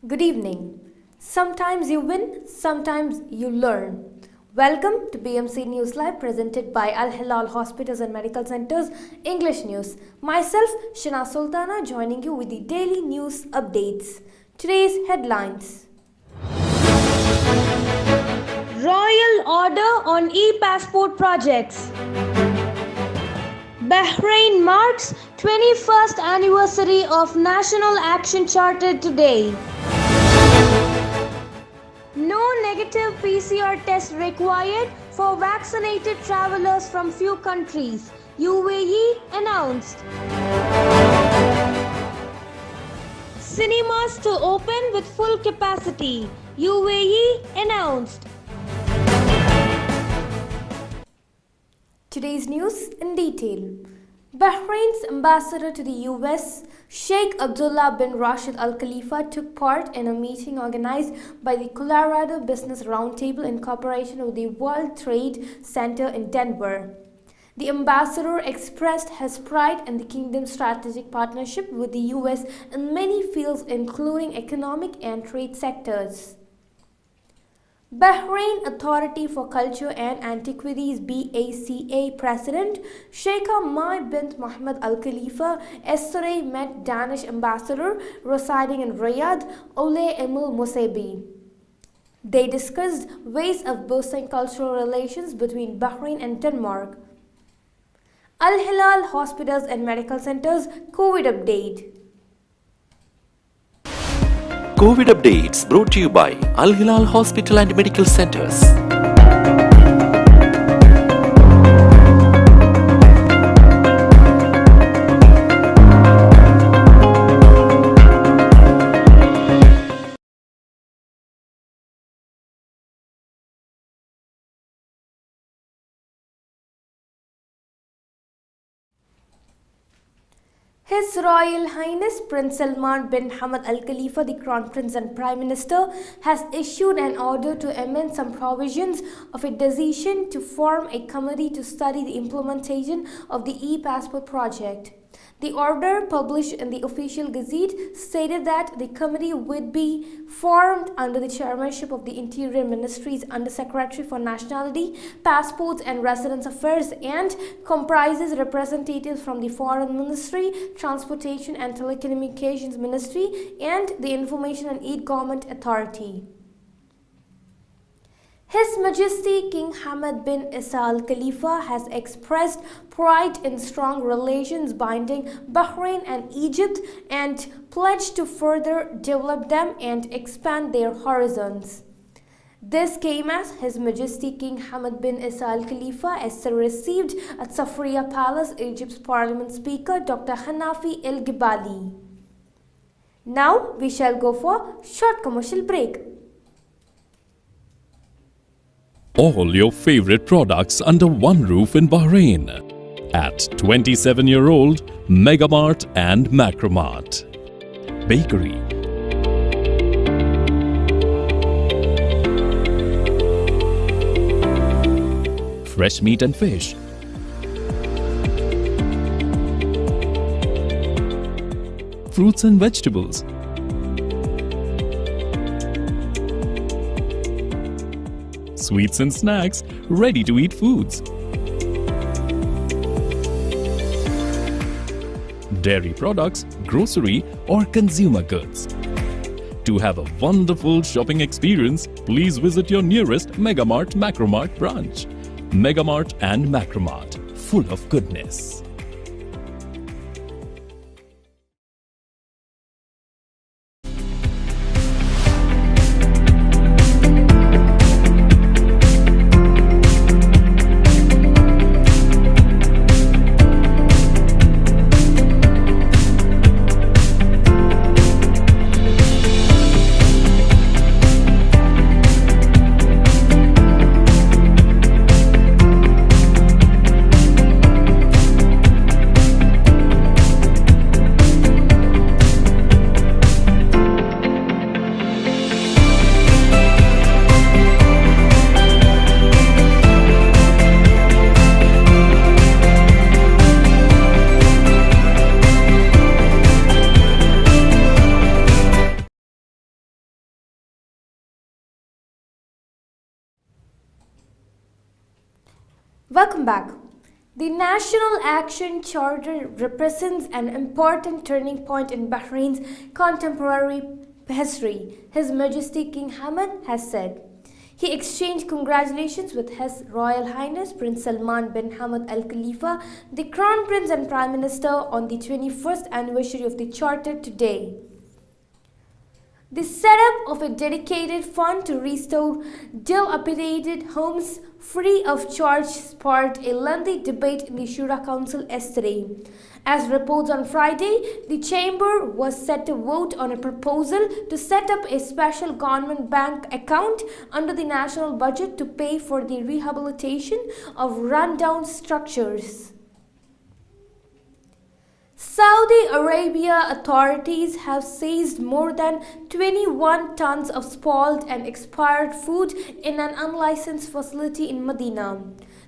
Good evening. Sometimes you win, sometimes you learn. Welcome to BMC News Live presented by Al Hilal Hospitals and Medical Centers English News. Myself, Shana Sultana, joining you with the daily news updates. Today's headlines. Royal Order on e-passport projects. Bahrain marks 21st anniversary of National Action Charter today. No negative PCR test required for vaccinated travelers from few countries, UAE announced. Cinemas to open with full capacity, UAE announced. Today's news in detail. Bahrain's ambassador to the US, Sheikh Abdullah bin Rashid Al Khalifa, took part in a meeting organized by the Colorado Business Roundtable in cooperation with the World Trade Center in Denver. The ambassador expressed his pride in the kingdom's strategic partnership with the US in many fields, including economic and trade sectors. Bahrain Authority for Culture and Antiquities BACA President Sheikha Mai bint Mohammed Al Khalifa yesterday met Danish ambassador residing in Riyadh, Ole Emil Musebi. They discussed ways of boosting cultural relations between Bahrain and Denmark. Al Hilal Hospitals and Medical Centers COVID update. COVID updates brought to you by Al Hilal Hospital and Medical Centers. His Royal Highness Prince Salman bin Hamad Al Khalifa, the Crown Prince and Prime Minister, has issued an order to amend some provisions of a decision to form a committee to study the implementation of the e-passport project. The order, published in the official gazette, stated that the committee would be formed under the chairmanship of the Interior Ministry's Under-Secretary for Nationality, Passports and Residence Affairs and comprises representatives from the Foreign Ministry, Transportation and Telecommunications Ministry and the Information and E-Government Authority. His Majesty King Hamad bin Isa Al Khalifa has expressed pride in strong relations binding Bahrain and Egypt and pledged to further develop them and expand their horizons. This came as His Majesty King Hamad bin Isa Al Khalifa received at Safriya Palace, Egypt's Parliament Speaker Dr. Hanafi El Gibali. Now we shall go for short commercial break. All your favorite products under one roof in Bahrain at 27-year-old Megamart and Macromart. Bakery, fresh meat and fish, fruits and vegetables, sweets and snacks, ready-to-eat foods, dairy products, grocery or consumer goods. To have a wonderful shopping experience, please visit your nearest Megamart Macromart branch. Megamart and Macromart, full of goodness. Welcome back. The National Action Charter represents an important turning point in Bahrain's contemporary history, His Majesty King Hamad has said. He exchanged congratulations with His Royal Highness Prince Salman bin Hamad Al Khalifa, the Crown Prince and Prime Minister, on the 21st anniversary of the Charter today. The setup of a dedicated fund to restore dilapidated homes free of charge sparked a lengthy debate in the Shura Council yesterday. As reports on Friday, the chamber was set to vote on a proposal to set up a special government bank account under the national budget to pay for the rehabilitation of rundown structures. Saudi Arabia authorities have seized more than 21 tons of spoiled and expired food in an unlicensed facility in Medina.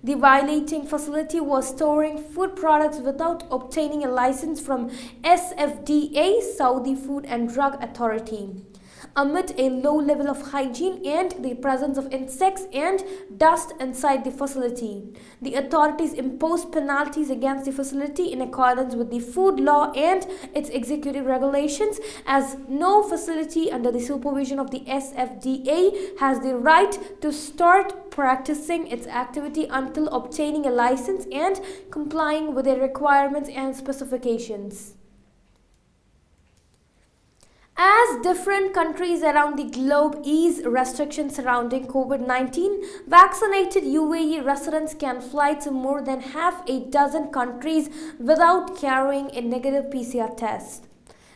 The violating facility was storing food products without obtaining a license from SFDA, Saudi Food and Drug Authority. Amid a low level of hygiene and the presence of insects and dust inside the facility, the authorities imposed penalties against the facility in accordance with the food law and its executive regulations, as no facility under the supervision of the SFDA has the right to start practicing its activity until obtaining a license and complying with their requirements and specifications. As different countries around the globe ease restrictions surrounding COVID-19, vaccinated UAE residents can fly to more than half a dozen countries without carrying a negative PCR test.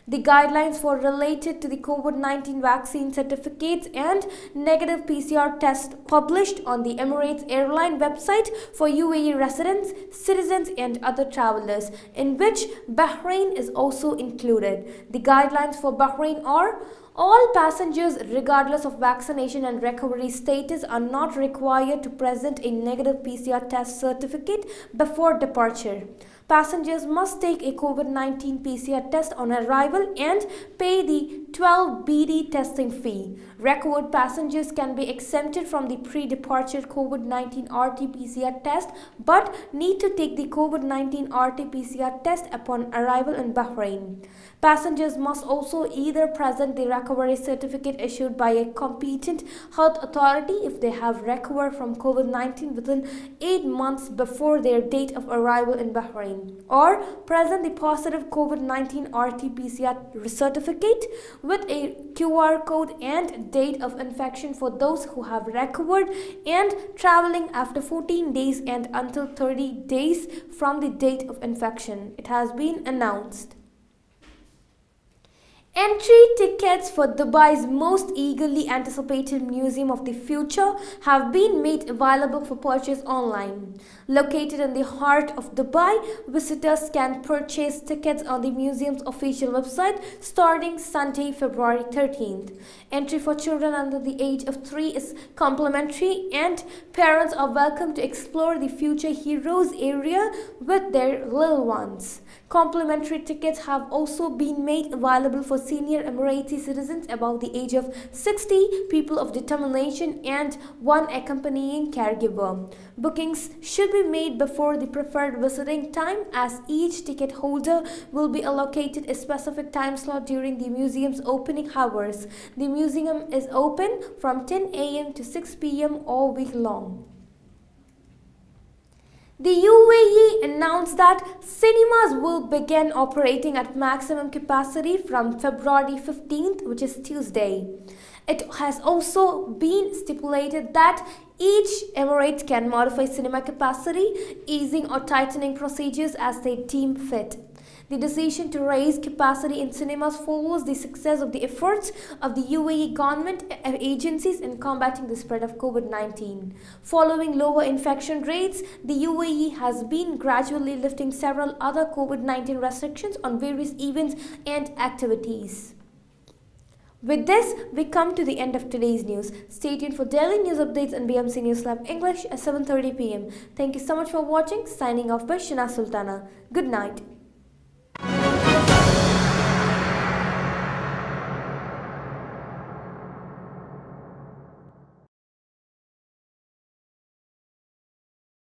The guidelines for related to the COVID-19 vaccine certificates and negative PCR tests published on the Emirates airline website for UAE residents, citizens and other travelers, in which Bahrain is also included. The guidelines for Bahrain are: all passengers, regardless of vaccination and recovery status, are not required to present a negative PCR test certificate before departure. Passengers must take a COVID-19 PCR test on arrival and pay the 12 BD testing fee. Recovered passengers can be exempted from the pre-departure COVID-19 RT-PCR test but need to take the COVID-19 RT-PCR test upon arrival in Bahrain. Passengers must also either present the recovery certificate issued by a competent health authority if they have recovered from COVID-19 within 8 months before their date of arrival in Bahrain, or present the positive COVID-19 RT-PCR certificate with a QR code and date of infection for those who have recovered and traveling after 14 days and until 30 days from the date of infection, it has been announced. Entry tickets for Dubai's most eagerly anticipated Museum of the Future have been made available for purchase online. Located in the heart of Dubai, visitors can purchase tickets on the museum's official website starting Sunday, February 13th. Entry for children under the age of 3 is complimentary, and parents are welcome to explore the Future Heroes area with their little ones. Complimentary tickets have also been made available for senior Emirati citizens above the age of 60, people of determination, and one accompanying caregiver. Bookings should be made before the preferred visiting time, as each ticket holder will be allocated a specific time slot during the museum's opening hours. The museum is open from 10 a.m. to 6 p.m. all week long. The UAE announced that cinemas will begin operating at maximum capacity from February 15th, which is Tuesday. It has also been stipulated that each Emirate can modify cinema capacity, easing or tightening procedures as they deem fit. The decision to raise capacity in cinemas follows the success of the efforts of the UAE government agencies in combating the spread of COVID-19. Following lower infection rates, the UAE has been gradually lifting several other COVID-19 restrictions on various events and activities. With this, we come to the end of today's news. Stay tuned for daily news updates on BMC News Lab English at 7:30 p.m. Thank you so much for watching. Signing off by Shina Sultana. Good night.